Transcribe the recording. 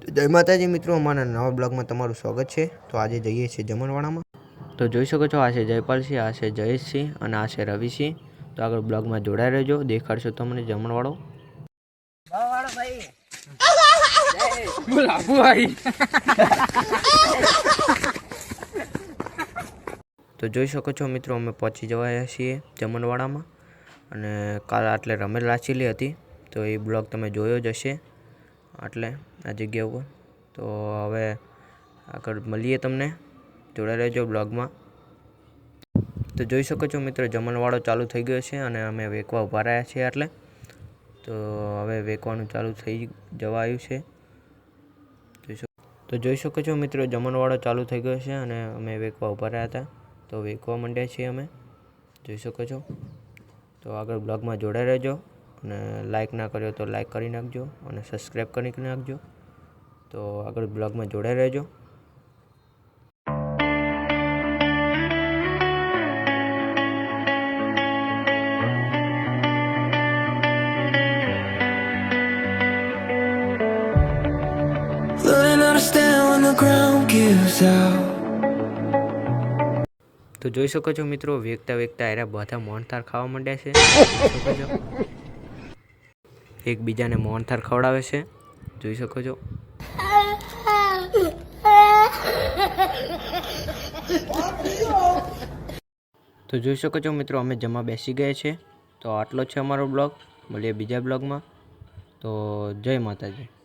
જય માતાજી મિત્રો, અમારા નવા બ્લોગમાં તમારું સ્વાગત છે। તો આજે જઈએ છીએ જમણવાડામાં। તો જોઈ શકો છો, આ છે જયપાલસિંહ, આ છે જયેશસિંહ અને આ છે રવિસિંહ। તો આગળ બ્લોગમાં જોડાઈ રહેજો, દેખાડશો તમને જમણવાડો। તો જોઈ શકો છો મિત્રો, અમે પહોંચી જવાયા છીએ જમણવાડામાં અને કાલ આટલે રમેલ લાચેલી હતી, તો એ બ્લોગ તમે જોયો જ હશે આટલે આ જગ્યા ઉપર। તો હવે આગળ મળીએ, તમને જોડાઈ રહેજો બ્લોગમાં। તો જોઈ શકો છો મિત્રો, જમણવાડો ચાલુ થઈ ગયો છે અને અમે વેકવા ઊભા રહ્યા છીએ એટલે તો હવે વેકવાનું ચાલુ થઈ જવા આવ્યું છે। તો જોઈ શકો છો મિત્રો, જમણવાડો ચાલુ થઈ ગયો છે અને અમે વેકવા ઊભા રહ્યા હતા, તો વેકવા માંડ્યા છીએ અમે, જોઈ શકો છો। તો આગળ બ્લોગમાં જોડાઈ રહેજો અને લાઇક ના કર્યો તો લાઇક કરી નાખજો અને સબસ્ક્રાઈબ કરી નાખજો। તો આગળ બ્લોગમાં જોડાઈ રહેજો। તો જોઈ શકો છો મિત્રો, વેકતા વેકતા એરા બધા મોહનથાળ ખાવા માંડ્યા છે, જોઈ શકો છો। એકબીજાને મોહનથાળ ખવડાવે છે, જોઈ શકો છો। તો જોઈ શકો છો મિત્રો, અમે જમવા બેસી ગયા છે। તો આટલો છે અમારો બ્લોગ, મળીએ બીજા બ્લોગમાં। તો જય માતાજી।